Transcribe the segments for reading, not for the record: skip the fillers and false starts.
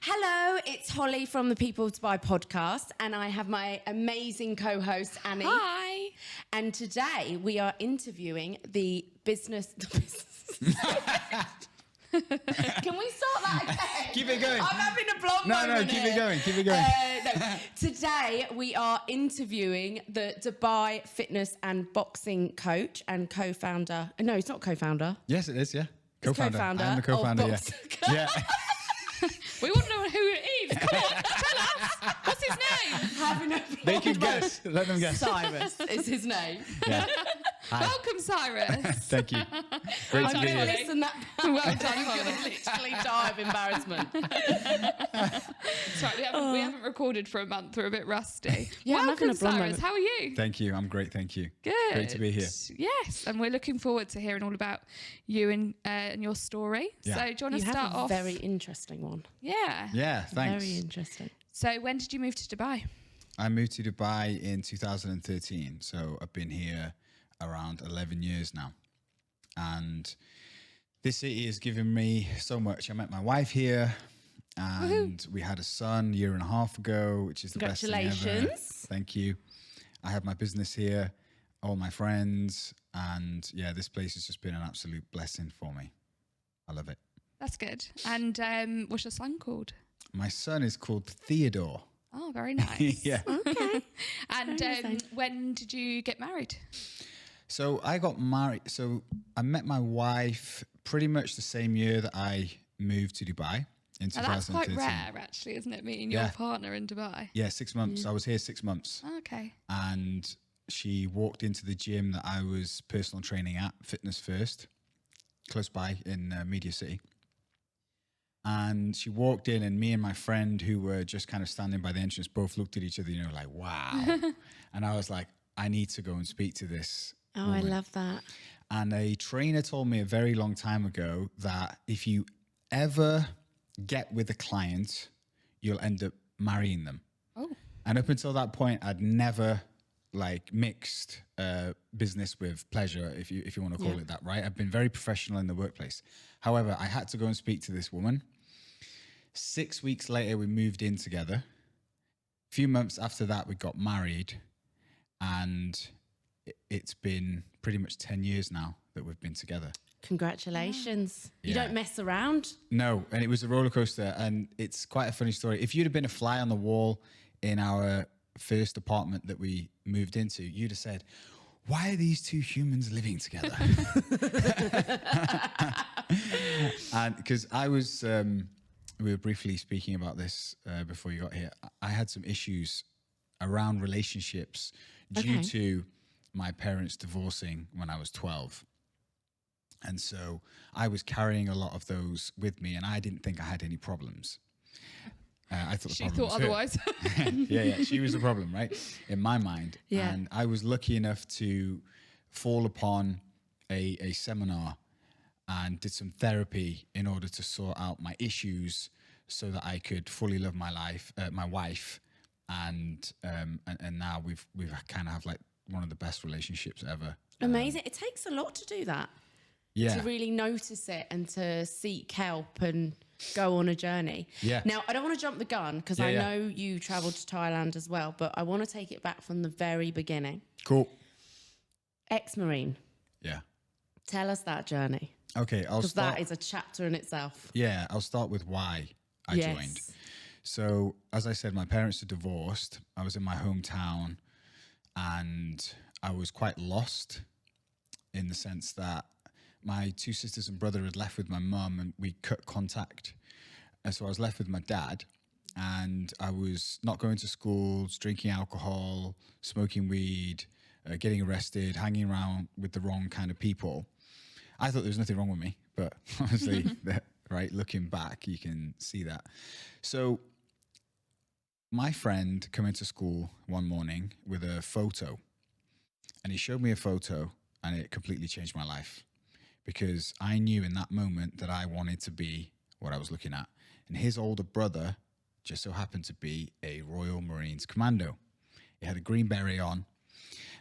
Hello, it's Holly from the People to Buy podcast, and I have my amazing co-host Annie. Hi. And today we are interviewing the business. Can we start that again? Keep it going. I'm having a blonde moment. No, keep here. it going. Keep it going. Today we are interviewing the Dubai fitness and boxing coach and co-founder. No, he's not co-founder. Yes, it is. Yeah, Co-founder. I'm the co-founder. Of Yeah. Boxica. Yeah. We want to know who it is. Come on, tell us. What's his name? Having a They can blonde guess. Let them guess. Cyrus is his name. Yeah. Hi. Welcome, Cyrus. Thank you. Great I'm to be going to here. listen that back. Well I'm done, going to Holly. literally die of embarrassment. That's right. We haven't recorded for a month. We're a bit rusty. Yeah, I'm having Welcome, a blonde Cyrus. moment. How are you? Thank you. I'm great. Thank you. Good. Great to be here. Yes, and we're looking forward to hearing all about you and your story. Yeah. So, do you want You to have start a off? very interesting one. Yeah. Yeah. Thanks. Very interesting. So, when did you move to Dubai? I moved to Dubai in 2013, so I've been here around 11 years now, and this city has given me so much. I met my wife here, and we had a son a year and a half ago, which is the best thing ever. Congratulations. Thank you. I have my business here, all my friends, and yeah, this place has just been an absolute blessing for me. I love it. That's good. And what's your son called? My son is called Theodore. Oh, very nice. Yeah. Okay. And Very nice. when did you get married? So I got married. So I met my wife pretty much the same year that I moved to Dubai in Now, that's 2013. quite rare, actually, isn't it? Meeting your Yeah. partner in Dubai. Yeah, 6 months. I was here 6 months. Okay. And she walked into the gym that I was personal training at, Fitness First, close by in Media City. And she walked in, and me and my friend, who were just kind of standing by the entrance, both looked at each other, like, wow. And I was like, I need to go and speak to this Oh, I woman. love that. And a trainer told me a very long time ago that if you ever get with a client, you'll end up marrying them. Oh. And up until that point, I'd never mixed business with pleasure, if you want to call it that, right? I've been very professional in the workplace. However, I had to go and speak to this woman. 6 weeks later, we moved in together. A few months after that, we got married, and it's been pretty much 10 years now that we've been together. Congratulations. You Yeah. don't mess around. No, and it was a roller coaster, and it's quite a funny story. If you'd have been a fly on the wall in our first apartment that we moved into, you'd have said, why are these two humans living together? And because I was, we were briefly speaking about this before you got here. I had some issues around relationships due to my parents divorcing when I was 12. And so I was carrying a lot of those with me, and I didn't think I had any problems. I thought the She problem thought was her. otherwise. Yeah, she was the problem, right? In my mind. Yeah. And I was lucky enough to fall upon a seminar and did some therapy in order to sort out my issues so that I could fully love my life, my wife. And now we've kind of have like one of the best relationships ever. Amazing. It takes a lot to do that. Yeah. To really notice it and to seek help and go on a journey. Yeah. Now, I don't want to jump the gun because I know you traveled to Thailand as well, but I want to take it back from the very beginning. Cool. Ex-Marine. Yeah. Tell us that journey. Okay, I'll Because start. that is a chapter in itself. Yeah, I'll start with why I joined. So, as I said, my parents are divorced. I was in my hometown, and I was quite lost in the sense that my two sisters and brother had left with my mum, and we cut contact. And so I was left with my dad, and I was not going to school, drinking alcohol, smoking weed, getting arrested, hanging around with the wrong kind of people. I thought there was nothing wrong with me, but obviously, right, looking back, you can see that. So my friend came into school one morning with a photo, and he showed me a photo, and it completely changed my life, because I knew in that moment that I wanted to be what I was looking at. And his older brother just so happened to be a Royal Marines commando. He had a green beret on,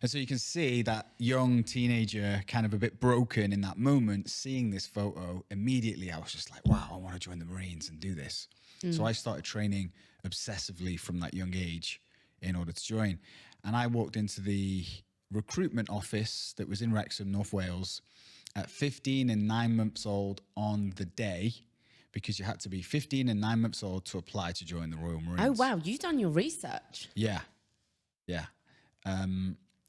And so you can see that young teenager, kind of a bit broken in that moment, seeing this photo, immediately I was just like, wow, I want to join the Marines and do this. So I started training obsessively from that young age in order to join. And I walked into the recruitment office that was in Wrexham, North Wales, at 15 and 9 months old on the day, because you had to be 15 and 9 months old to apply to join the Royal Marines. Oh, wow. You've done your research. Yeah. Yeah.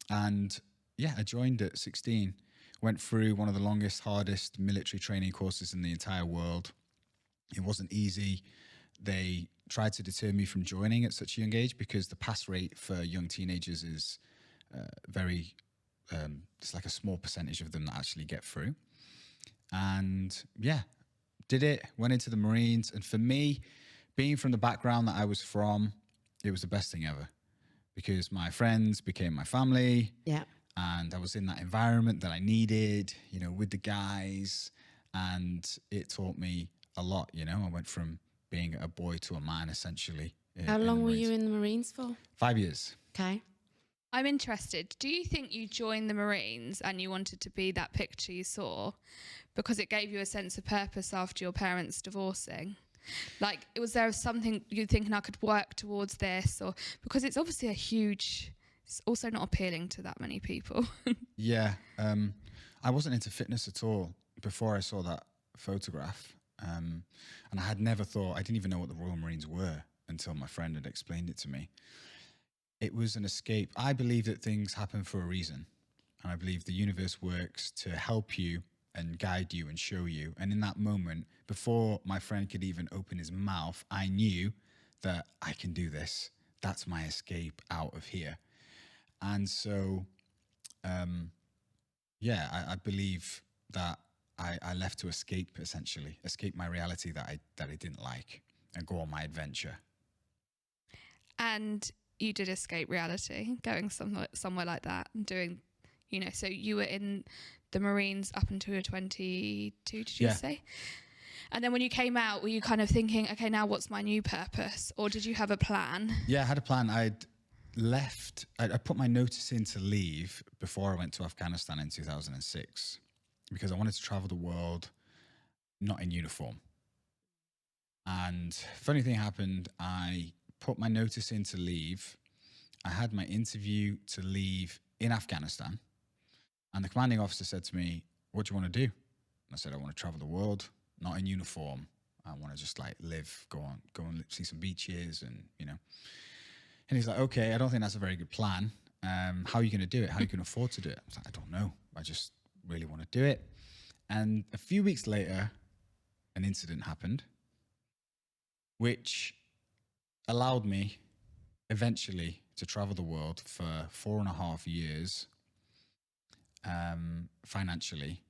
And yeah, I joined at 16, went through one of the longest, hardest military training courses in the entire world. It wasn't easy. They tried to deter me from joining at such a young age because the pass rate for young teenagers is very, it's like a small percentage of them that actually get through. And yeah, did it, went into the Marines. And for me, being from the background that I was from, it was the best thing ever, because my friends became my family. Yeah. And I was in that environment that I needed, you know, with the guys. And it taught me a lot, you know. I went from being a boy to a man, essentially. How long were you in the Marines for? 5 years. Okay. I'm interested. Do you think you joined the Marines and you wanted to be that picture you saw because it gave you a sense of purpose after your parents divorcing? Like, was there something you're thinking I could work towards this? Or because it's obviously it's also not appealing to that many people. Yeah. I wasn't into fitness at all before I saw that photograph. And I had never thought, I didn't even know what the Royal Marines were until my friend had explained it to me. It was an escape. I believe that things happen for a reason. And I believe the universe works to help you and guide you and show you. And in that moment, before my friend could even open his mouth, I knew that I can do this. That's my escape out of here. And so, yeah, I believe that I left to escape, essentially, escape my reality that I didn't like and go on my adventure. And you did escape reality, going somewhere like that and doing, you know, so you were in the Marines up until you were 22, did you say? And then when you came out, were you kind of thinking, okay, now what's my new purpose? Or did you have a plan? Yeah, I had a plan. I'd left, I put my notice in to leave before I went to Afghanistan in 2006 because I wanted to travel the world not in uniform. And funny thing happened, I put my notice in to leave. I had my interview to leave in Afghanistan. And the commanding officer said to me, what do you want to do? And I said, I want to travel the world, not in uniform. I want to just like live, go and see some beaches and, you know. And he's like, okay, I don't think that's a very good plan. How are you going to do it? How are you going to afford to do it? I was like, I don't know. I just really want to do it. And a few weeks later, an incident happened, which allowed me eventually to travel the world for 4.5 years financially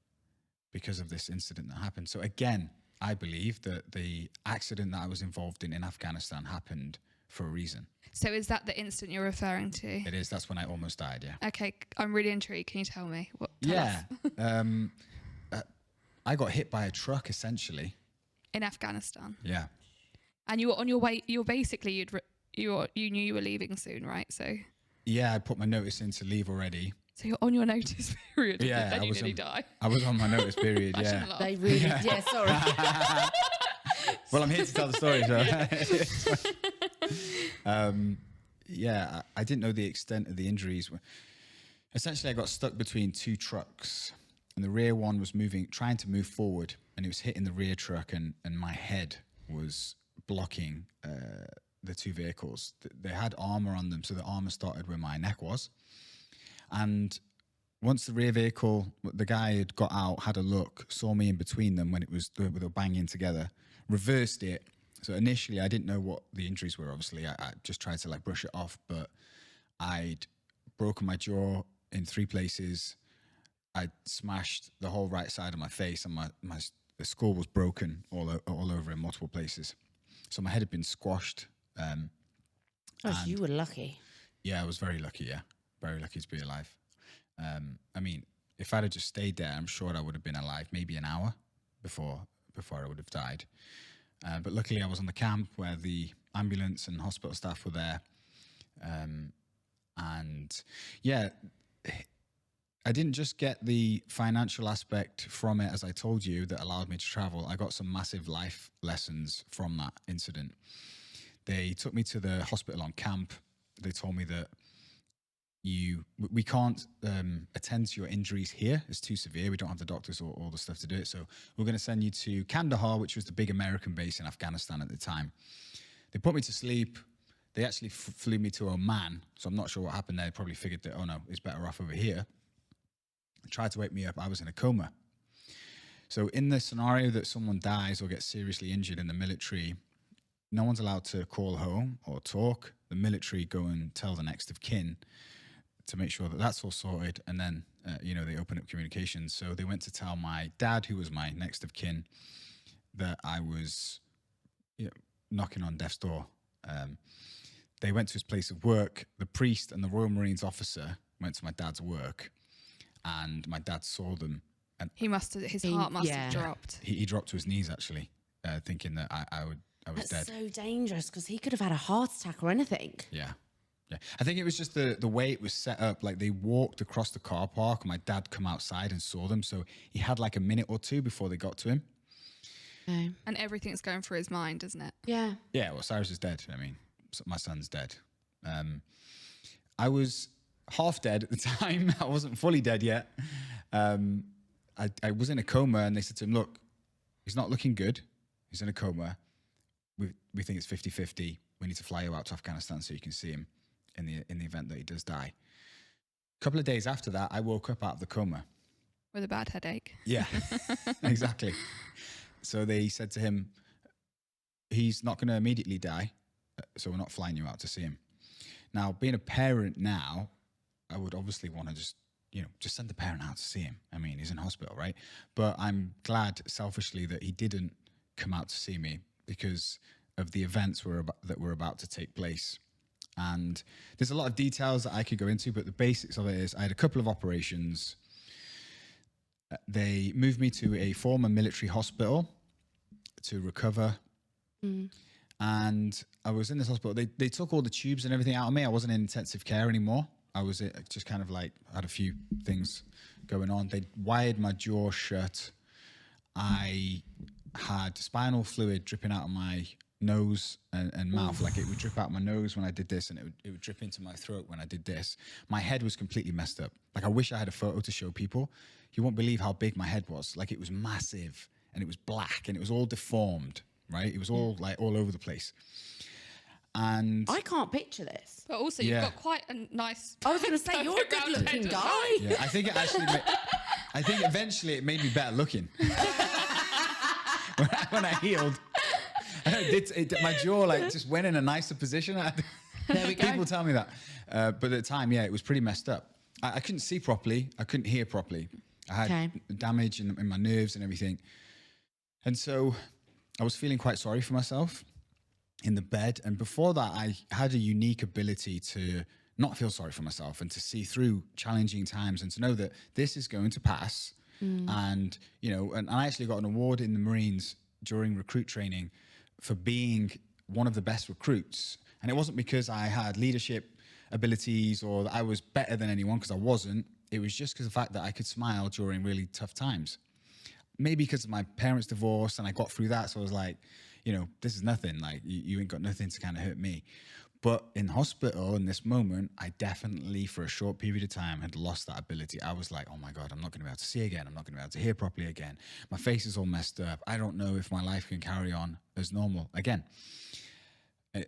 because of this incident that happened. So again, I believe that the accident that I was involved in Afghanistan happened for a reason. So is that the instant you're referring to? It is. That's when I almost died, yeah. Okay, I'm really intrigued. Can you tell me? Tell us. I got hit by a truck, essentially. In Afghanistan? Yeah. And you were on your way, you knew you were leaving soon, right? So yeah, I put my notice in to leave already. So you're on your notice period. Yeah, then you nearly die. I was on my notice period. Yeah. They really, yeah. Sorry. Well, I'm here to tell the story. So, yeah, I didn't know the extent of the injuries. Essentially, I got stuck between two trucks, and the rear one was trying to move forward, and it was hitting the rear truck, and my head was blocking the two vehicles. They had armor on them, so the armor started where my neck was. And once the rear vehicle, the guy had got out, had a look, saw me in between them when they were banging together, reversed it. So initially, I didn't know what the injuries were, obviously. I just tried to like brush it off, but I'd broken my jaw in 3 places. I'd smashed the whole right side of my face, and the skull was broken all over in multiple places. So my head had been squashed. So you were lucky. Yeah, I was very lucky, yeah. Very lucky to be alive. I mean, if I'd have just stayed there, I'm sure I would have been alive maybe an hour before I would have died. But luckily I was on the camp where the ambulance and hospital staff were there. And yeah, I didn't just get the financial aspect from it, as I told you, that allowed me to travel. I got some massive life lessons from that incident. They took me to the hospital on camp. They told me that we can't attend to your injuries here. It's too severe. We don't have the doctors or all the stuff to do it. So we're going to send you to Kandahar, which was the big American base in Afghanistan at the time. They put me to sleep. They actually flew me to Oman. So I'm not sure what happened there. They probably figured that, oh no, it's better off over here. Tried to wake me up. I was in a coma. So in the scenario that someone dies or gets seriously injured in the military, no one's allowed to call home or talk. The military go and tell the next of kin to make sure that that's all sorted. And then, they open up communications. So they went to tell my dad, who was my next of kin, that I was knocking on death's door. They went to his place of work. The priest and the Royal Marines officer went to my dad's work. And my dad saw them, and his heart must have dropped. He dropped to his knees actually, thinking that I was dead. That's so dangerous because he could have had a heart attack or anything. Yeah. I think it was just the way it was set up. Like they walked across the car park, and my dad come outside and saw them. So he had like a minute or two before they got to him. Okay. And everything's going through his mind, isn't it? Yeah. Yeah. Well, Cyrus is dead. I mean, my son's dead. I was half dead at the time. I wasn't fully dead yet. I was in a coma, and they said to him, look, he's not looking good. He's in a coma. We think it's 50-50. We need to fly you out to Afghanistan so you can see him in the event that he does die. A couple of days after that, I woke up out of the coma. With a bad headache. Yeah, exactly. So they said to him, he's not going to immediately die, so we're not flying you out to see him. Now, being a parent now, I would obviously want to just send the parent out to see him. I mean, he's in hospital, right? But I'm glad, selfishly, that he didn't come out to see me because of the events that were about to take place. And there's a lot of details that I could go into, but the basics of it is I had a couple of operations. They moved me to a former military hospital to recover. And I was in this hospital. They took all the tubes and everything out of me. I wasn't in intensive care anymore. I was just kind of like had a few things going on. They wired my jaw shut. I had spinal fluid dripping out of my nose and mouth. Like it would drip out my nose when I did this, and it would drip into my throat when I did this. My head was completely messed up. Like I wish I had a photo to show people. You won't believe how big my head was. Like it was massive, and it was black, and it was all deformed, right? It was all like all over the place. And I can't picture this. But also, you've got quite a nice... I was going to say, you're a good-looking guy. Yeah, I think it actually... I think eventually it made me better looking. when I healed. My jaw just went in a nicer position. There we go. People tell me that. But at the time, it was pretty messed up. I couldn't see properly. I couldn't hear properly. I had damage in my nerves and everything. And so I was feeling quite sorry for myself in the bed. And before that, I had a unique ability to not feel sorry for myself and to see through challenging times and to know that this is going to pass. And, and I actually got an award in the Marines during recruit training for being one of the best recruits. And it wasn't because I had leadership abilities or that I was better than anyone, because I wasn't. It was just because of the fact that I could smile during really tough times. Maybe because of my parents' divorce and I got through that. So I was like, this is nothing. Like, you ain't got nothing to kind of hurt me. But in hospital, in this moment, I definitely, for a short period of time, had lost that ability. I was like, oh my God, I'm not going to be able to see again. I'm not going to be able to hear properly again. My face is all messed up. I don't know if my life can carry on as normal again.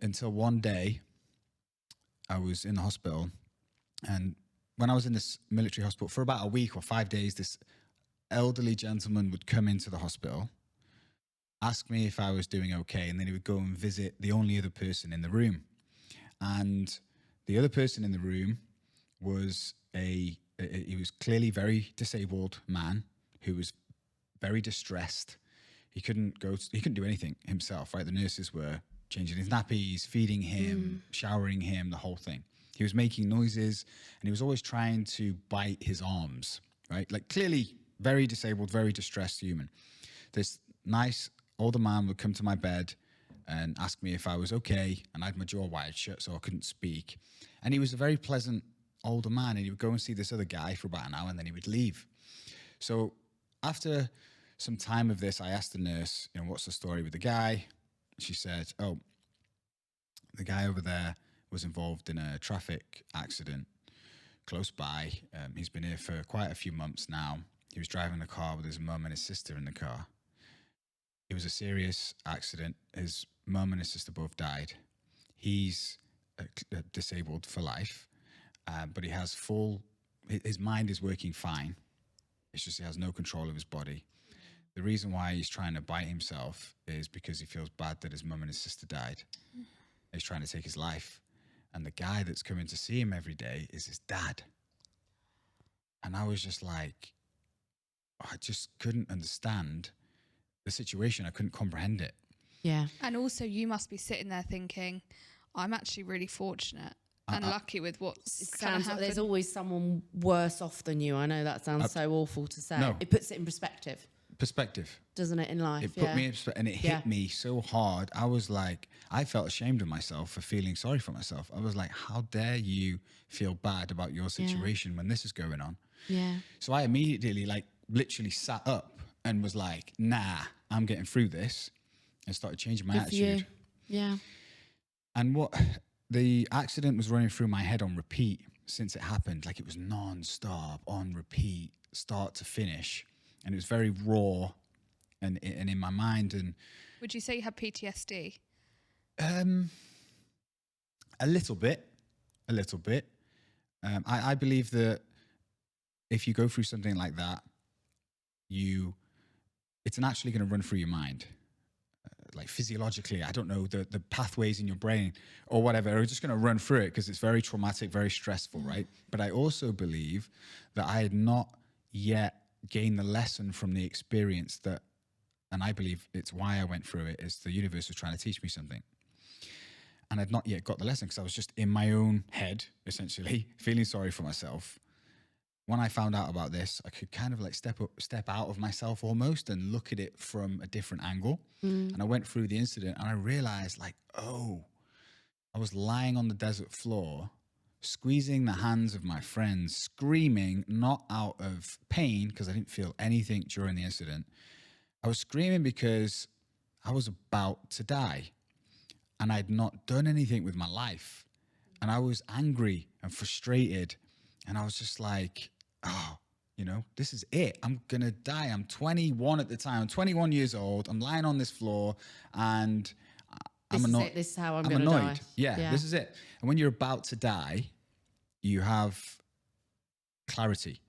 Until one day, I was in the hospital. And when I was in this military hospital for about a week or 5 days, this elderly gentleman would come into the hospital, ask me if I was doing okay, and then he would go and visit the only other person in the room. And the other person in the room was he was clearly very disabled man who was very distressed. He couldn't do anything himself, right? The nurses were changing his nappies, feeding him, showering him, the whole thing. He was making noises, and he was always trying to bite his arms, right? Like clearly very disabled, very distressed human. This nice older man would come to my bed and ask me if I was okay, and I had my jaw wired shut so I couldn't speak. And he was a very pleasant older man, and he would go and see this other guy for about an hour, and then he would leave. So after some time of this, I asked the nurse, you know, what's the story with the guy? She said, oh, the guy over there was involved in a traffic accident close by. He's been here for quite a few months now. He was driving the car with his mum and his sister in the car. It was a serious accident. His mum and his sister both died. He's disabled for life, but he has his mind is working fine. It's just he has no control of his body. The reason why he's trying to bite himself is because he feels bad that his mum and his sister died. He's trying to take his life. And the guy that's coming to see him every day is his dad. And I was just like, I just couldn't understand the situation. I couldn't comprehend it. Yeah. And also you must be sitting there thinking, I'm actually really fortunate and lucky with what's It kind of sounds like happened. there's always someone worse off than you. I know that sounds so awful to say. No. It puts it in perspective, Perspective. doesn't it, in life? It put me in perspective, and it hit me so hard. I was like, I felt ashamed of myself for feeling sorry for myself. I was like, how dare you feel bad about your situation when this is going on? Yeah. So I immediately, like, literally sat up and was like, nah, I'm getting through this, and started changing my attitude. Yeah. And the accident was running through my head on repeat since it happened. Like, it was non-stop, on repeat, start to finish. And it was very raw and in my mind. And Would you say you had PTSD? a little bit. I believe that if you go through something like that, it's naturally going to run through your mind. Like physiologically, I don't know, the pathways in your brain or whatever are just going to run through it because it's very traumatic, very stressful, right? But I also believe that I had not yet gained the lesson from the experience and I believe it's why I went through it, is the universe was trying to teach me something. And I'd not yet got the lesson because I was just in my own head, essentially, feeling sorry for myself. When I found out about this, I could kind of like step out of myself almost and look at it from a different angle. And I went through the incident and I realized, like, oh, I was lying on the desert floor, squeezing the hands of my friends, screaming, not out of pain because I didn't feel anything during the incident. I was screaming because I was about to die and I'd not done anything with my life. And I was angry and frustrated. And I was just like, oh, you know, this is it. I'm going to die. I'm 21 at the time. I'm 21 years old. I'm lying on this floor and I'm annoyed. This is how I'm going to die. Yeah, this is it. And when you're about to die, you have clarity,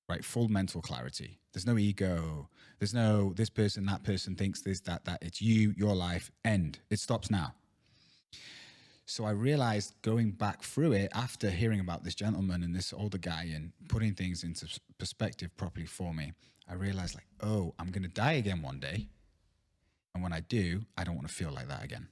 right? Full mental clarity. There's no ego. There's no this person, that person thinks this, that. It's you, your life, end. It stops now. So I realized going back through it after hearing about this gentleman and this older guy and putting things into perspective properly for me, I realized, like, oh, I'm going to die again one day. And when I do, I don't want to feel like that again.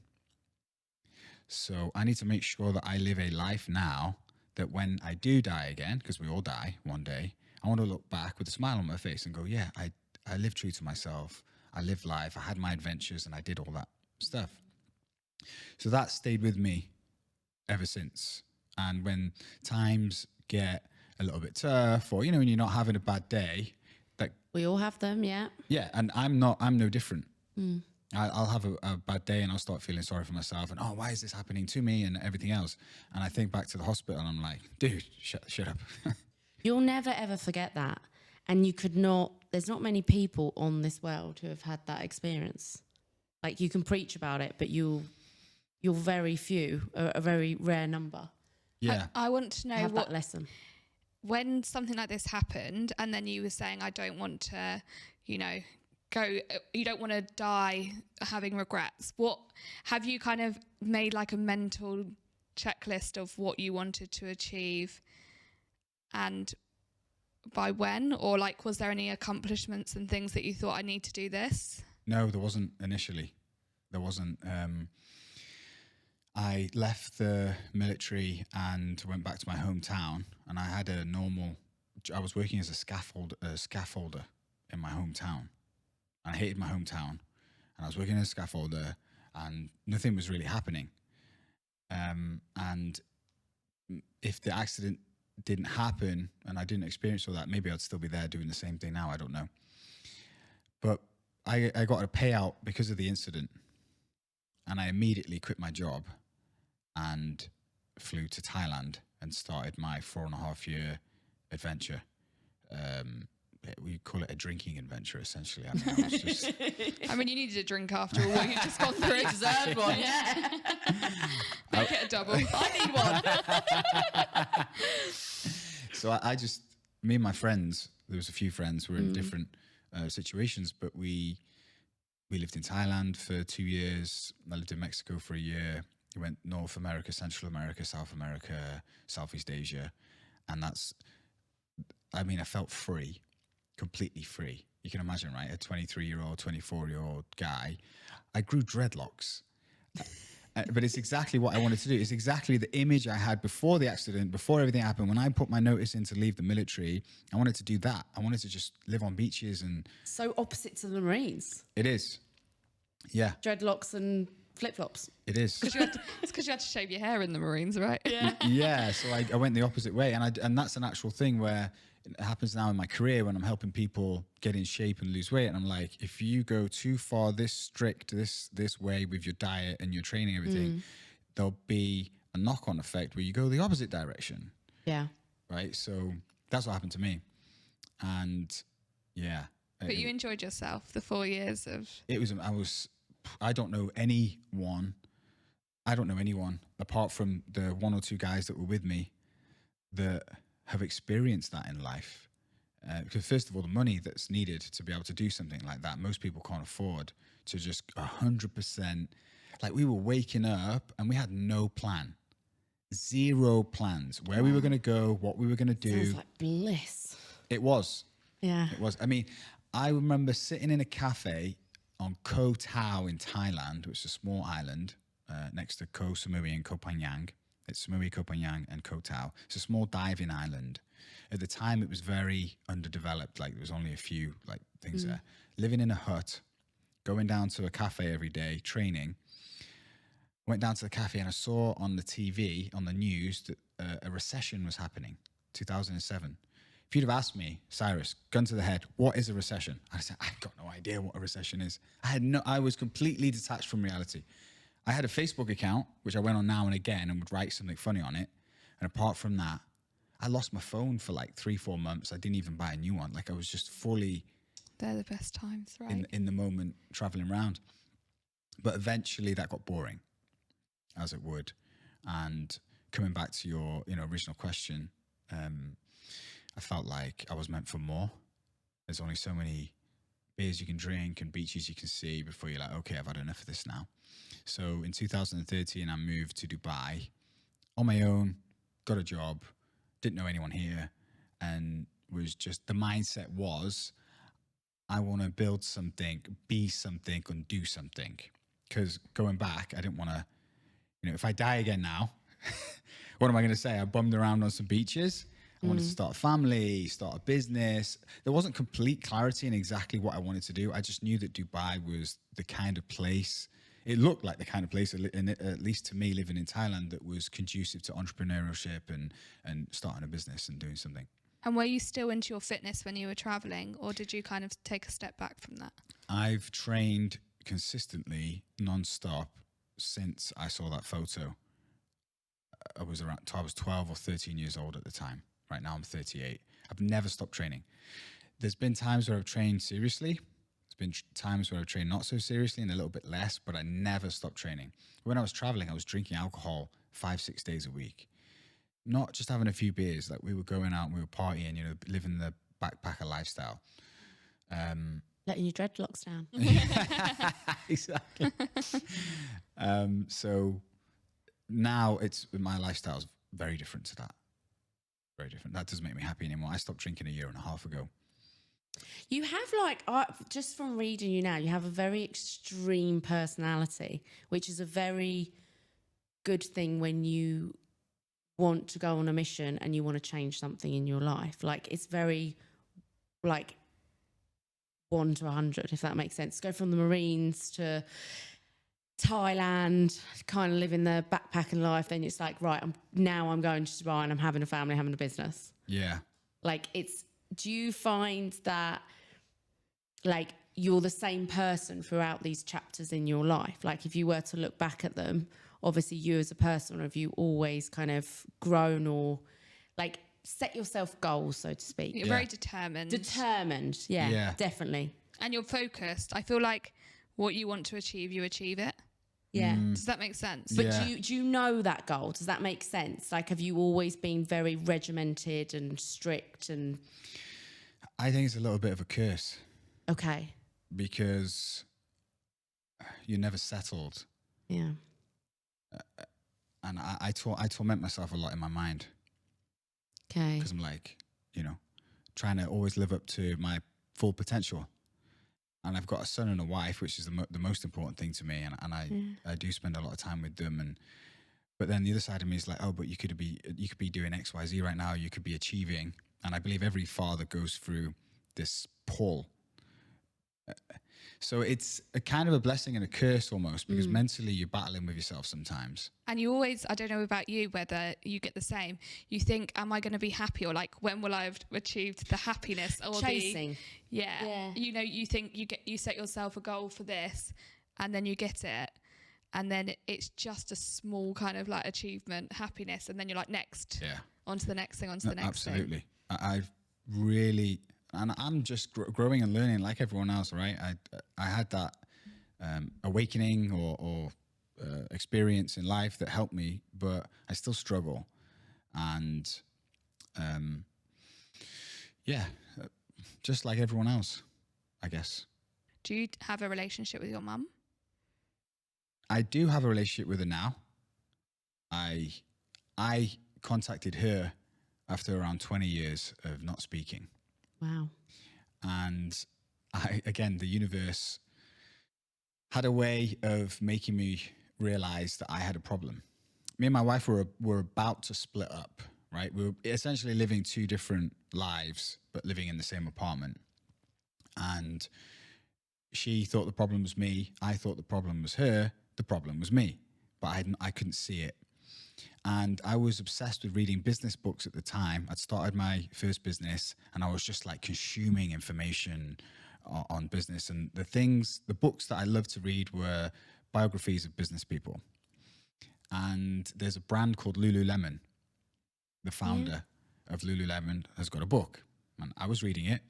So I need to make sure that I live a life now that when I do die again, because we all die one day, I want to look back with a smile on my face and go, yeah, I lived true to myself. I lived life. I had my adventures and I did all that stuff. So that stayed with me ever since. And when times get a little bit tough, or, you know, when you're not having a bad day, that We all have them, yeah. yeah, and I'm no different. I'll have a bad day and I'll start feeling sorry for myself and, oh, why is this happening to me and everything else? And I think back to the hospital and I'm like, dude, shut up. You'll never, ever forget that. And there's not many people on this world who have had that experience. Like, you can preach about it, but you're very few, a very rare number. Yeah. I want to know Have that lesson. When something like this happened and then you were saying, I don't want to, you don't want to die having regrets. What have you kind of made, like, a mental checklist of what you wanted to achieve and by when? Or, like, was there any accomplishments and things that you thought, I need to do this? No, there wasn't initially. There wasn't. I left the military and went back to my hometown, and I had I was working as a scaffolder in my hometown. And I hated my hometown, and I was working as a scaffolder, and nothing was really happening. And if the accident didn't happen and I didn't experience all that, maybe I'd still be there doing the same thing now. I don't know. But I got a payout because of the incident, and I immediately quit my job and flew to Thailand and started my 4.5-year adventure. We call it a drinking adventure, essentially. I mean, I was just... I mean, you needed a drink after all what you've just gone through. You deserved one, yeah. Make it a double. I need one. So I just, me and my friends, there was a few friends who were in different situations, but we lived in Thailand for 2 years. I lived in Mexico for a year. We went North America, Central America, South America, Southeast Asia. And that's, I mean, I felt free, completely free. You can imagine, right? A 23-year-old, 24-year-old guy. I grew dreadlocks. But it's exactly what I wanted to do. It's exactly the image I had before the accident, before everything happened. When I put my notice in to leave the military, I wanted to do that. I wanted to just live on beaches and... So opposite to the Marines. It is. Yeah. Dreadlocks and flip-flops. It is. It's because you had to shave your hair in the Marines, right? Yeah. Yeah, so I went the opposite way. And that's an actual thing where it happens now in my career when I'm helping people get in shape and lose weight. And I'm like, if you go too far, this strict, this way with your diet and your training, everything, there'll be a knock-on effect where you go the opposite direction. Yeah. Right? So that's what happened to me. And yeah. But you enjoyed yourself, the 4 years of... I don't know anyone apart from the 1 or 2 guys that were with me that have experienced that in life. Because first of all, the money that's needed to be able to do something like that, most people can't afford to just 100%. Like, we were waking up and we had no plan, 0 plans, where we were going to go, what we were going to do. Sounds like bliss. It was. Yeah. It was. I mean, I remember sitting in a cafe on Koh Tao in Thailand, which is a small island next to Koh Samui and Koh Phangan. It's Samui, Koh Phangan, and Koh Tao. It's a small diving island. At the time, it was very underdeveloped. Like, there was only a few things there. Living in a hut, going down to a cafe every day, training. Went down to the cafe and I saw on the TV, on the news, that a recession was happening, 2007. If you'd have asked me, Cyrus, gun to the head, what is a recession? I'd say, I've got no idea what a recession is. I was completely detached from reality. I had a Facebook account, which I went on now and again and would write something funny on it. And apart from that, I lost my phone for like 3-4 months. I didn't even buy a new one. Like, I was just fully... They're the best times, right? In the moment, traveling around. But eventually that got boring, as it would. And coming back to your original question, I felt like I was meant for more. There's only so many beers you can drink and beaches you can see before you're like, okay, I've had enough of this now. So in 2013, I moved to Dubai on my own, got a job, didn't know anyone here, and was just, the mindset was, I want to build something, be something, and do something. Because going back, I didn't want to, if I die again now, what am I going to say? I bummed around on some beaches. I wanted to start a family, start a business. There wasn't complete clarity in exactly what I wanted to do. I just knew that Dubai was the kind of place, it looked like the kind of place, at least to me living in Thailand, that was conducive to entrepreneurship and starting a business and doing something. And were you still into your fitness when you were traveling, or did you kind of take a step back from that? I've trained consistently, non-stop, since I saw that photo. I was 12 or 13 years old at the time. Right now I'm 38. I've never stopped training. There's been times where I've trained seriously. There's been times where I've trained not so seriously and a little bit less, but I never stopped training. When I was traveling, I was drinking alcohol 5-6 days a week. Not just having a few beers. Like, we were going out and we were partying, living the backpacker lifestyle. Letting your dreadlocks down. Exactly. So now my lifestyle's very different to that. Very different. That doesn't make me happy anymore. I stopped drinking 1.5 years ago. You have just from reading you now, you have a very extreme personality, which is a very good thing when you want to go on a mission and you want to change something in your life. Like, it's very 1 to 100, if that makes sense. Go from the Marines to Thailand, kind of living the backpacking life, then it's like, right, I'm going to Dubai and I'm having a family, having a business. Yeah. Like do you find that like you're the same person throughout these chapters in your life? Like if you were to look back at them, obviously you as a person, have you always kind of grown or like set yourself goals, so to speak? You're very determined. Determined, yeah, definitely. And you're focused. I feel like what you want to achieve, you achieve it. Yeah. Does that make sense? But do you know that goal? Does that make sense? Like, have you always been very regimented and strict? And I think it's a little bit of a curse. Okay. Because you're never settled. Yeah. And I torment myself a lot in my mind. Okay. Because I'm like, trying to always live up to my full potential. And I've got a son and a wife, which is the most important thing to me. And I do spend a lot of time with them. But then the other side of me is like, oh, but you could be doing X, Y, Z right now. You could be achieving. And I believe every father goes through this pull. So it's a kind of a blessing and a curse almost, because mentally you're battling with yourself sometimes. And you always, I don't know about you, whether you get the same. You think, am I going to be happy? Or like, when will I have achieved the happiness? Or chasing. Yeah. You think you set yourself a goal for this and then you get it. And then it's just a small kind of like achievement, happiness. And then you're like, next. Yeah. On to the next thing, on to the next thing. Absolutely. I've really... And I'm just growing and learning like everyone else, right? I had that awakening or experience in life that helped me, but I still struggle. And just like everyone else, I guess. Do you have a relationship with your mum? I do have a relationship with her now. I contacted her after around 20 years of not speaking. Wow. And the universe had a way of making me realize that I had a problem. Me and my wife were about to split up, right? We were essentially living two different lives, but living in the same apartment. And she thought the problem was me. I thought the problem was her. The problem was me, but I couldn't see it. And I was obsessed with reading business books at the time. I'd started my first business and I was just like consuming information on business. And the books that I loved to read were biographies of business people. And there's a brand called Lululemon. The founder of Lululemon has got a book. And I was reading it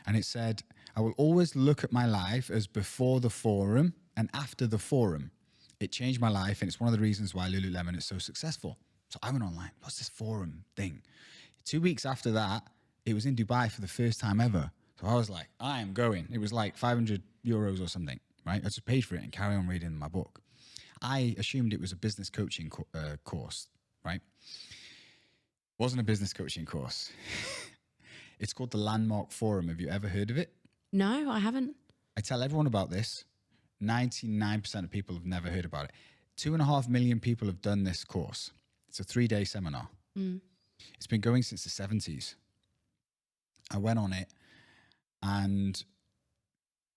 and it said, I will always look at my life as before the forum and after the forum. It changed my life, and it's one of the reasons why Lululemon is so successful. So I went online. What's this forum thing? 2 weeks after that, it was in Dubai for the first time ever. So I was like, I am going. It was like 500 euros or something, right? I just paid for it and carry on reading my book. I assumed it was a business coaching course, right? It wasn't a business coaching course. It's called the Landmark Forum. Have you ever heard of it? No, I haven't. I tell everyone about this. 99% of people have never heard about it. 2.5 million people have done this course. It's a 3-day seminar. It's been going since the 70s. I went on it and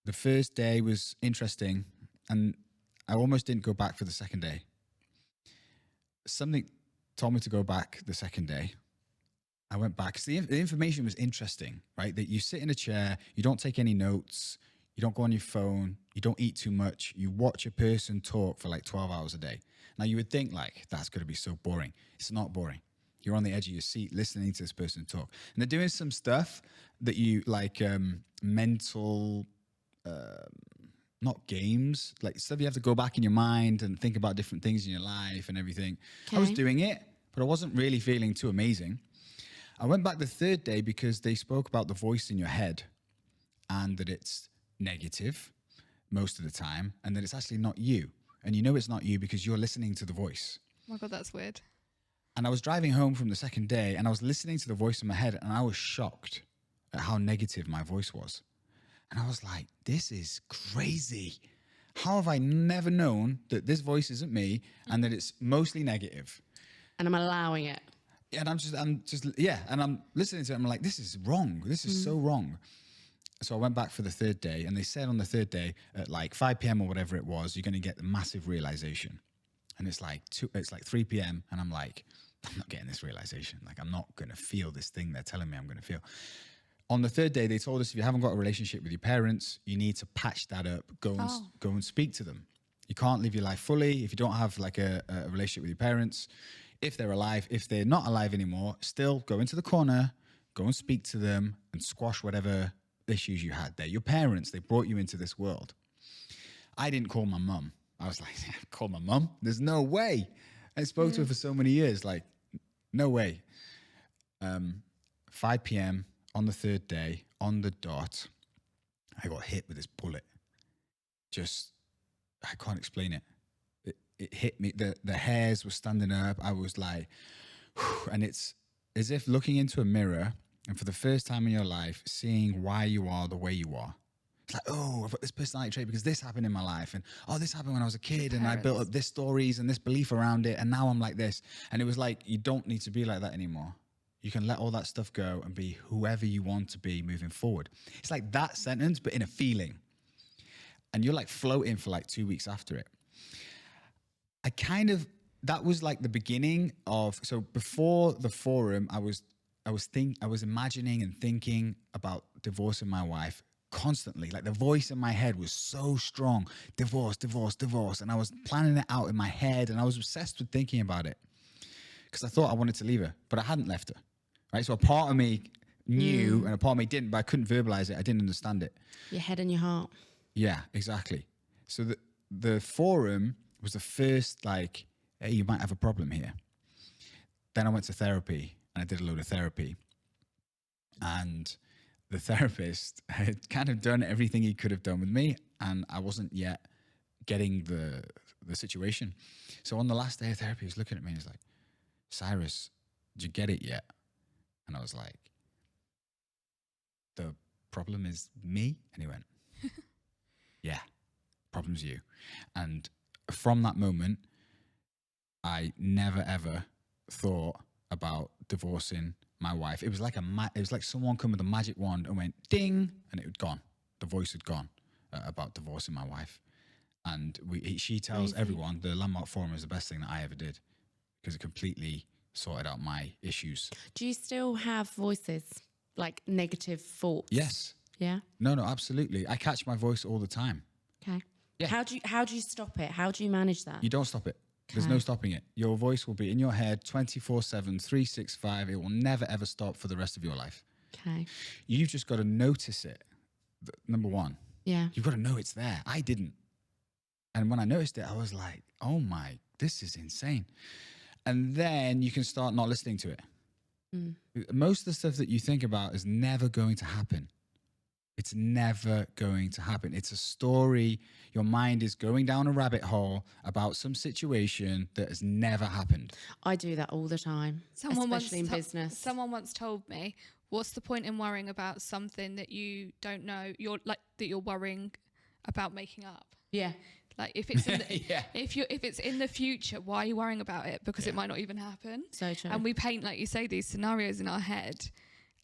the first day was interesting and I almost didn't go back for the second day. Something told me to go back the second day. I went back because the information was interesting, right? That you sit in a chair, you don't take any notes, you don't go on your phone, you don't eat too much, you watch a person talk for like 12 hours a day. Now you would think like, that's going to be so boring. It's not boring. You're on the edge of your seat listening to this person talk. And they're doing some stuff that you like mental, not games, like stuff you have to go back in your mind and think about different things in your life and everything. Okay. I was doing it, but I wasn't really feeling too amazing. I went back the third day because they spoke about the voice in your head and that it's negative most of the time and that it's actually not you. And you know it's not you because you're listening to the voice. Oh my God, that's weird. And I was driving home from the second day and I was listening to the voice in my head and I was shocked at how negative my voice was. And I was like, this is crazy. How have I never known that this voice isn't me and that it's mostly negative? And I'm allowing it. And I'm just, and I'm listening to it. I'm like, this is wrong. This is so wrong. So I went back for the third day, and they said on the third day at like 5 p.m. or whatever it was, you're going to get the massive realization. And it's like 3 p.m. and I'm like, I'm not getting this realization. Like, I'm not going to feel this thing they're telling me I'm going to feel. On the third day, they told us if you haven't got a relationship with your parents, you need to patch that up. Go and speak to them. You can't live your life fully if you don't have like a relationship with your parents. If they're alive, if they're not alive anymore, still go into the corner, go and speak to them and squash whatever issues you had there. Your parents, they brought you into this world. I didn't call my mum. I was like, call my mum? There's no way. I spoke to her for so many years. Like, no way. 5 p.m. on the third day, on the dot, I got hit with this bullet. Just, I can't explain it. It hit me. The hairs were standing up. I was like, whew, and it's as if looking into a mirror and for the first time in your life, seeing why you are the way you are. It's like, oh, I've got this personality trait because this happened in my life. And, oh, this happened when I was a kid. And I built up this stories and this belief around it. And now I'm like this. And it was like, you don't need to be like that anymore. You can let all that stuff go and be whoever you want to be moving forward. It's like that sentence, but in a feeling. And you're like floating for like 2 weeks after it. That was like the beginning of, so before the forum, I was imagining and thinking about divorcing my wife constantly. Like the voice in my head was so strong. Divorce, divorce, divorce. And I was planning it out in my head and I was obsessed with thinking about it because I thought I wanted to leave her, but I hadn't left her. Right. So a part of me knew and a part of me didn't, but I couldn't verbalize it. I didn't understand it. Your head and your heart. Yeah, exactly. So the forum was the first like, hey, you might have a problem here. Then I went to therapy and I did a load of therapy. And the therapist had kind of done everything he could have done with me. And I wasn't yet getting the situation. So on the last day of therapy, he was looking at me and he's like, Cyrus, did you get it yet? And I was like, the problem is me? And he went, yeah, problem's you. And from that moment, I never ever thought about divorcing my wife. It was like someone come with a magic wand and went ding, and it had gone. The voice had gone about divorcing my wife. And she tells everyone the Landmark Forum is the best thing that I ever did because it completely sorted out my issues. Do you still have voices, like negative thoughts? Yes. Yeah? No, absolutely. I catch my voice all the time. Okay. Yeah. How do you stop it? How do you manage that? You don't stop it. There's no stopping it. Your voice will be in your head 24/7, 365. It will never, ever stop for the rest of your life. Okay. You've just got to notice it. Number one. Yeah. You've got to know it's there. I didn't. And when I noticed it, I was like, oh my, this is insane. And then you can start not listening to it. Most of the stuff that you think about is never going to happen. It's never going to happen. It's a story. Your mind is going down a rabbit hole about some situation that has never happened. I do that all the time, especially in business. Someone once told me, what's the point in worrying about something that you don't know, that you're worrying about making up? Yeah. Like if it's in the, if it's in the future, why are you worrying about it? Because it might not even happen. So true. And we paint, like you say, these scenarios in our head,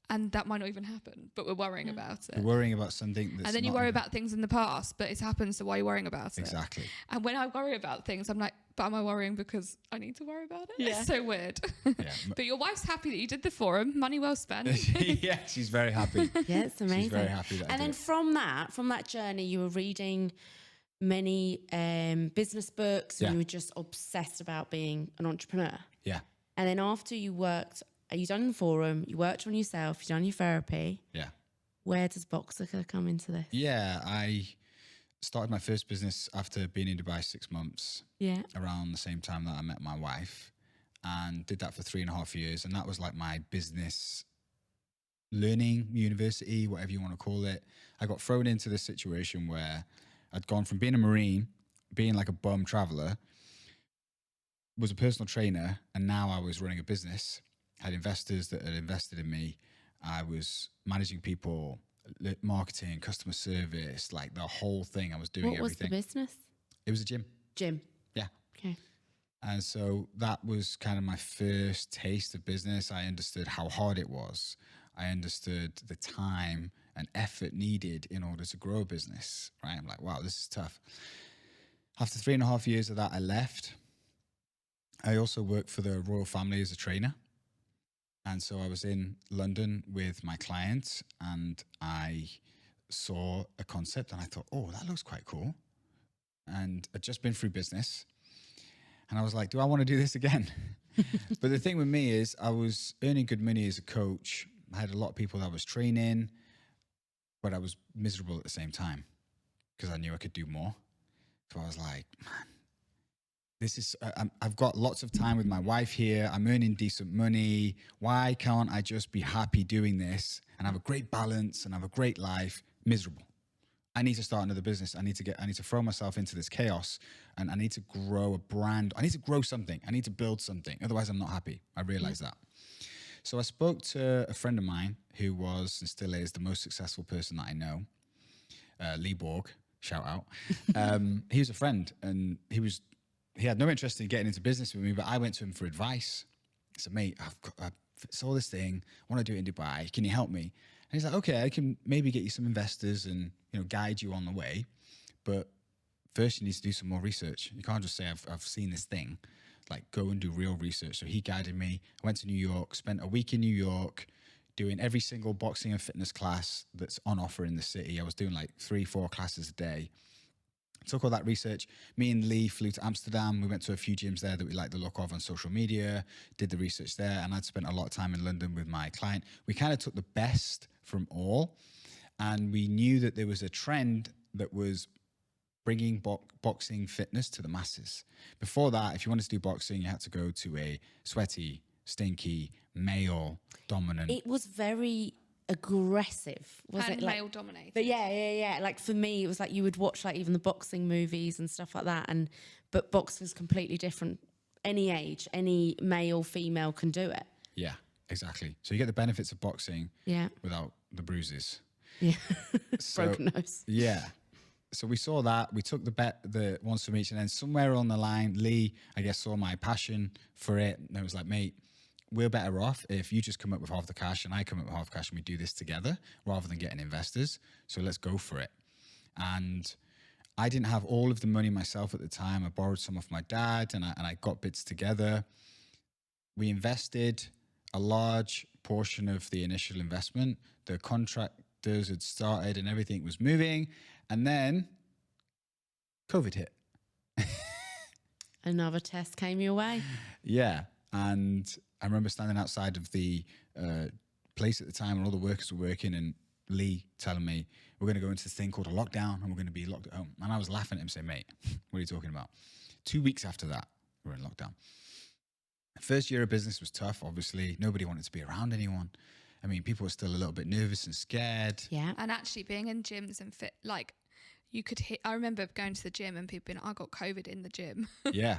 and that might not even happen, but we're worrying about it. You're worrying about something that's and then you worry about things in the past, but it's happened, so why are you worrying about it? Exactly. And when I worry about things, I'm like, but am I worrying because I need to worry about it? Yeah. It's so weird. But your wife's happy that you did the forum. Money well spent. Yeah, she's very happy. Yeah, it's amazing. She's very happy that I And did then it. from that journey, you were reading many business books and you were just obsessed about being an entrepreneur. Yeah. And then after you done the forum, you worked on yourself, you done your therapy. Yeah. Where does Boxica come into this? Yeah, I started my first business after being in Dubai 6 months. Yeah. Around the same time that I met my wife, and did that for 3.5 years. And that was like my business learning university, whatever you want to call it. I got thrown into this situation where I'd gone from being a Marine, being like a bum traveler, was a personal trainer, and now I was running a business. I had investors that had invested in me. I was managing people, marketing, customer service, like the whole thing. I was doing everything. What was the business? It was a gym. Gym. Yeah. Okay. And so that was kind of my first taste of business. I understood how hard it was. I understood the time and effort needed in order to grow a business, right? I'm like, wow, this is tough. After 3.5 years of that, I left. I also worked for the royal family as a trainer. And so I was in London with my clients, and I saw a concept and I thought, oh, that looks quite cool. And I'd just been through business. And I was like, do I want to do this again? But the thing with me is I was earning good money as a coach. I had a lot of people that I was training, but I was miserable at the same time because I knew I could do more. So I was like, man, this is, I've got lots of time with my wife here. I'm earning decent money. Why can't I just be happy doing this and have a great balance and have a great life? Miserable. I need to start another business. I need to throw myself into this chaos, and I need to grow a brand. I need to grow something. I need to build something. Otherwise I'm not happy. I realized that. So I spoke to a friend of mine who was and still is the most successful person that I know, Lee Borg, shout out. He was a friend, and he had no interest in getting into business with me, but I went to him for advice. I said, mate, I saw this thing. I want to do it in Dubai. Can you help me? And he's like, okay, I can maybe get you some investors and, guide you on the way. But first you need to do some more research. You can't just say, I've seen this thing. Like, go and do real research. So he guided me. I went to New York, spent a week in New York doing every single boxing and fitness class that's on offer in the city. I was doing like 3-4 classes a day. Took all that research. Me and Lee flew to Amsterdam. We went to a few gyms there that we liked the look of on social media, did the research there. And I'd spent a lot of time in London with my client. We kind of took the best from all. And we knew that there was a trend that was bringing boxing fitness to the masses. Before that, if you wanted to do boxing, you had to go to a sweaty, stinky, male dominant. It was very aggressive, was and it? male dominated. But yeah. Like for me, it was like you would watch like even the boxing movies and stuff like that, but box was completely different. Any age, any male, female can do it. Yeah, exactly. So you get the benefits of boxing without the bruises. Yeah, So, broken nose. Yeah. So we saw that. We took the ones from each, and then somewhere along the line, Lee, I guess, saw my passion for it, and it was like, mate, we're better off if you just come up with half the cash and I come up with half the cash and we do this together rather than getting investors. So let's go for it. And I didn't have all of the money myself at the time. I borrowed some off my dad, and I got bits together. We invested a large portion of the initial investment. The contractors had started and everything was moving. And then COVID hit. Another test came your way. Yeah. And I remember standing outside of the place at the time where all the workers were working, and Lee telling me, we're going to go into this thing called a lockdown and we're going to be locked at home. And I was laughing at him saying, mate, what are you talking about? 2 weeks after that, we were in lockdown. First year of business was tough, obviously. Nobody wanted to be around anyone. I mean, people were still a little bit nervous and scared. Yeah. And actually being in gyms and fit, like you could hit, I remember going to the gym and people being, I got COVID in the gym. Yeah.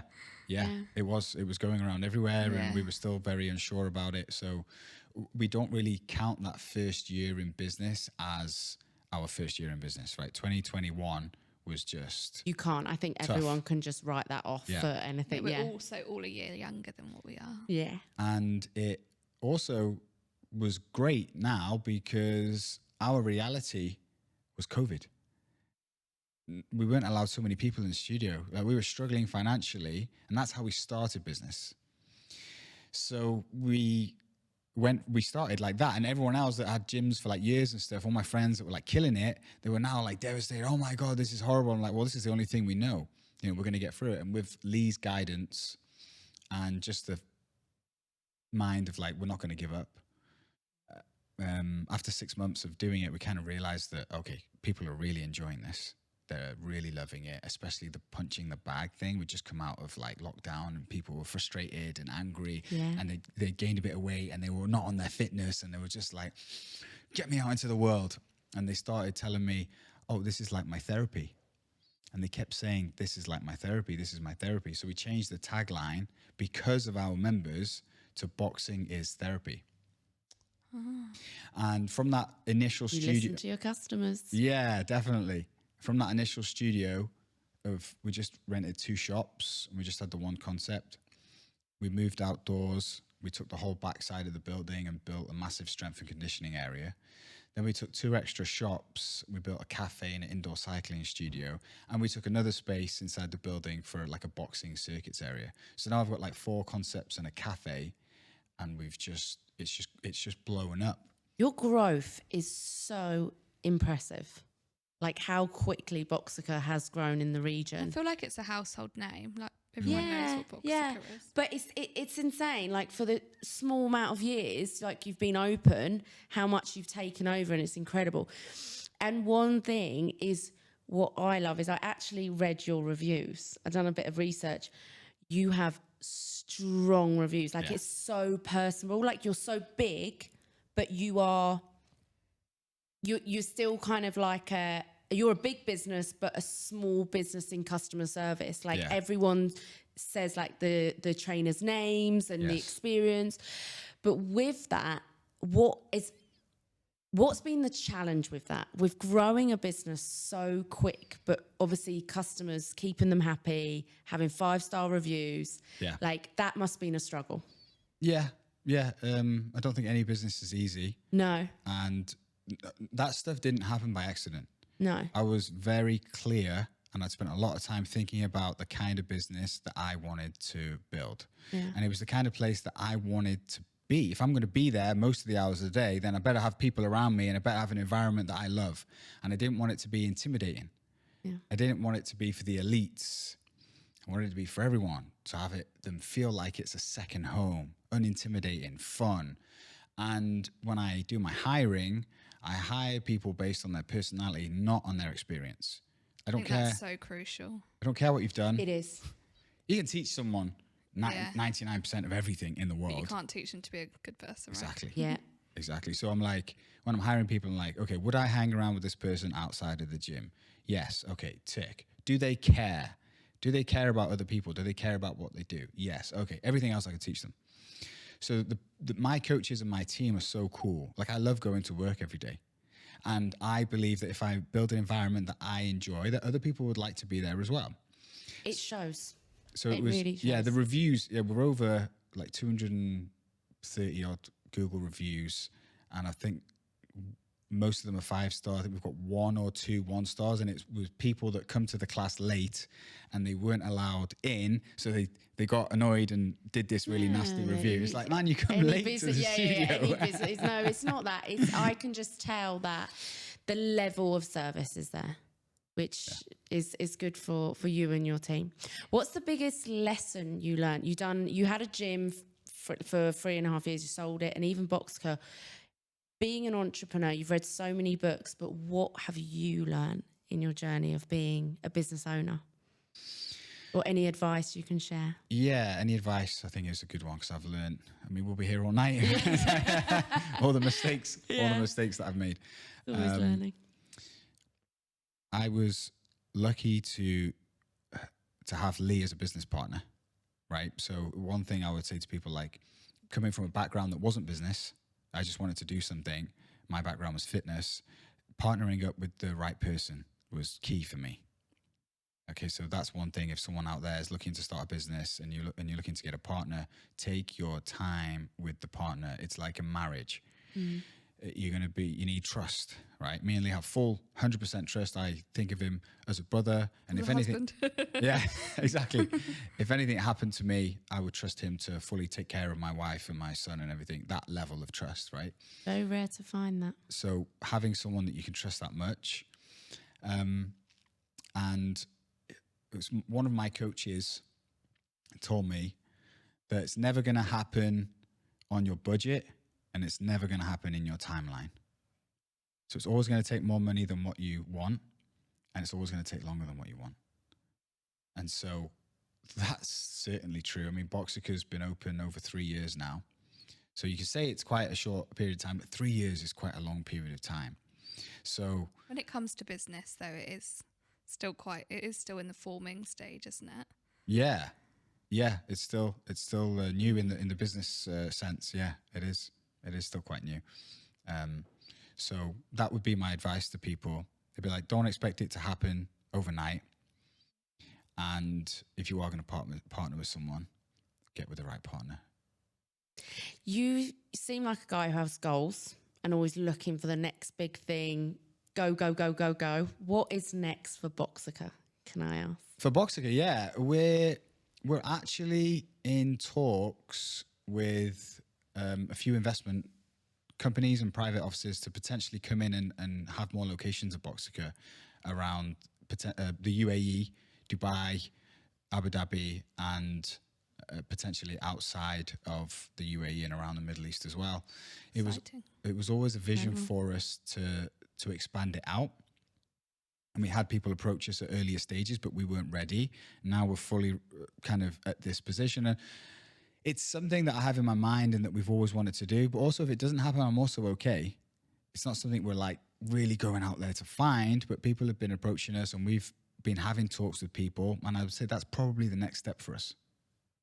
It was going around everywhere, and we were still very unsure about it. So we don't really count that first year in business as our first year in business, right? 2021 was just You can't. I think tough. Everyone can just write that off for anything. We're Yeah. also all a year younger than what we are. Yeah. And it also was great now because our reality was COVID. We weren't allowed so many people in the studio. Like, we were struggling financially, and that's how we started business. So we started like that, and everyone else that had gyms for like years and stuff, all my friends that were like killing it, they were now like devastated. Oh my God, this is horrible. I'm like, well, this is the only thing we know. We're going to get through it. And with Lee's guidance and just the mind of like, we're not going to give up. After 6 months of doing it, we kind of realized that, okay, people are really enjoying this. They're really loving it, especially the punching the bag thing. We'd just come out of like lockdown and people were frustrated and angry, and they gained a bit of weight and they were not on their fitness, and they were just like, get me out into the world. And they started telling me, oh, this is like my therapy. And they kept saying, this is like my therapy. This is my therapy. So we changed the tagline because of our members to boxing is therapy. And from that initial You studio, listen to your customers. yeah, definitely. From that initial studio we just rented 2 shops and we just had the one concept. We moved outdoors. We took the whole back side of the building and built a massive strength and conditioning area. Then we took 2 extra shops. We built a cafe and an indoor cycling studio. And we took another space inside the building for like a boxing circuits area. So now I've got like 4 concepts and a cafe, and it's just blowing up. Your growth is so impressive. Like how quickly Boxica has grown in the region. I feel like it's a household name. Like everyone knows what Boxica is. But it's insane. Like for the small amount of years, like you've been open, how much you've taken over, and it's incredible. And one thing is what I love is I actually read your reviews. I've done a bit of research. You have strong reviews. Like it's so personal. Like you're so big, but you're still kind of like you're a big business, but a small business in customer service. Like everyone says like the trainers' names and the experience. But with that, what's been the challenge with that? With growing a business so quick, but obviously customers, keeping them happy, having 5-star reviews. Yeah. Like that must have been a struggle. Yeah. Yeah. I don't think any business is easy. No. And that stuff didn't happen by accident. No. I was very clear, and I'd spent a lot of time thinking about the kind of business that I wanted to build. Yeah. And it was the kind of place that I wanted to be. If I'm going to be there most of the hours of the day, then I better have people around me and I better have an environment that I love. And I didn't want it to be intimidating. Yeah. I didn't want it to be for the elites. I wanted it to be for everyone, to have them feel like it's a second home, unintimidating, fun. And when I do my hiring, I hire people based on their personality, not on their experience. I don't care. That's so crucial. I don't care what you've done. It is. You can teach someone 99% of everything in the world. But you can't teach them to be a good person, right? Exactly. Yeah. Exactly. So I'm like, when I'm hiring people, I'm like, okay, would I hang around with this person outside of the gym? Yes. Okay, tick. Do they care? Do they care about other people? Do they care about what they do? Yes. Okay. Everything else I can teach them. So my coaches and my team are so cool. Like I love going to work every day. And I believe that if I build an environment that I enjoy, that other people would like to be there as well. It shows. So it was, really shows. The reviews, we're over like 230 odd Google reviews. And I think most of them are 5-star. I think we've got 1 or 2 1-stars, and it was people that come to the class late and they weren't allowed in. So they got annoyed and did this really nasty review. It's like, man, you come late to the studio. No, it's not that. I can just tell that the level of service is there, which is good for you and your team. What's the biggest lesson you learned? You had a gym for 3.5 years, you sold it, and even Boxica. Being an entrepreneur, you've read so many books, but what have you learned in your journey of being a business owner? Or any advice you can share? Yeah, any advice I think is a good one, because I've learned, I mean, we'll be here all night. all the mistakes that I've made. Always learning. I was lucky to have Lee as a business partner, right? So one thing I would say to people, like coming from a background that wasn't business, I just wanted to do something. My background was fitness. Partnering up with the right person was key for me. Okay, so that's one thing. If someone out there is looking to start a business and you're looking to get a partner, take your time with the partner. It's like a marriage. Mm. You need trust, right? Me and Lee have full 100% trust. I think of him as a brother, and if anything, yeah, exactly. If anything happened to me, I would trust him to fully take care of my wife and my son and everything. That level of trust, right? Very rare to find that. So having someone that you can trust that much, and it was one of my coaches told me that it's never going to happen on your budget. And it's never going to happen in your timeline. So it's always going to take more money than what you want. And it's always going to take longer than what you want. And so that's certainly true. I mean, Boxica's been open over 3 years now. So you could say it's quite a short period of time, but 3 years is quite a long period of time. So when it comes to business, though, it is still in the forming stage, isn't it? Yeah. Yeah, it's still new in the business sense. Yeah, it is. It is still quite new. So that would be my advice to people. They'd be like, don't expect it to happen overnight. And if you are going to partner with someone, get with the right partner. You seem like a guy who has goals and always looking for the next big thing. Go, go, go, go, go. What is next for Boxica? Can I ask? For Boxica, yeah, we're actually in talks with a few investment companies and private offices to potentially come in and have more locations of Boxica around the UAE, Dubai, Abu Dhabi, and potentially outside of the UAE and around the Middle East as well. It was always a vision for us to expand it out. And we had people approach us at earlier stages, but we weren't ready. Now we're fully kind of at this position. And it's something that I have in my mind and that we've always wanted to do. But also, if it doesn't happen, I'm also okay. It's not something we're like really going out there to find, but people have been approaching us and we've been having talks with people. And I would say that's probably the next step for us.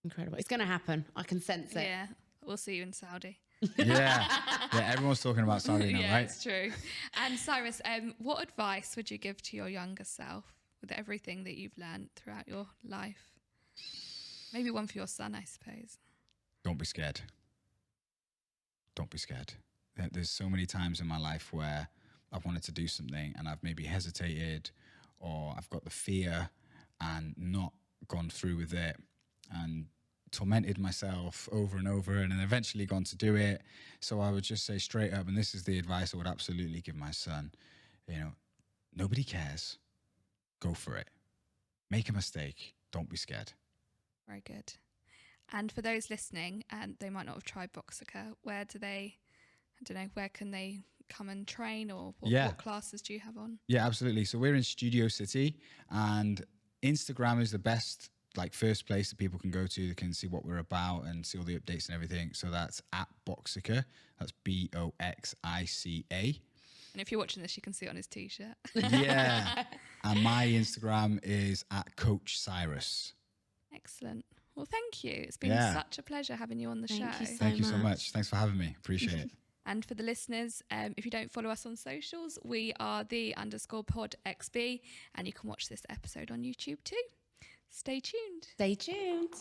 Incredible. It's going to happen. I can sense it. Yeah, we'll see you in Saudi. Yeah, everyone's talking about Saudi now, Yeah, right? it's true. And Cyrus, what advice would you give to your younger self with everything that you've learned throughout your life? Maybe one for your son, I suppose. Don't be scared. Don't be scared. There's so many times in my life where I've wanted to do something and I've maybe hesitated, or I've got the fear and not gone through with it and tormented myself over and over, and then eventually gone to do it. So I would just say straight up, and this is the advice I would absolutely give my son, nobody cares. Go for it. Make a mistake. Don't be scared. Very good. And for those listening, and they might not have tried Boxica, where can they come and train, or what classes do you have on? Yeah, absolutely. So we're in Studio City, and Instagram is the best first place that people can go to. They can see what we're about and see all the updates and everything. So that's at Boxica. That's Boxica. And if you're watching this, you can see it on his t-shirt. Yeah. And my Instagram is at Coach Cyrus. Excellent. Well, thank you. It's been such a pleasure having you on the show. Thank you so much. Thanks for having me. Appreciate it. And for the listeners, if you don't follow us on socials, we are _podxb, and you can watch this episode on YouTube too. Stay tuned. Stay tuned.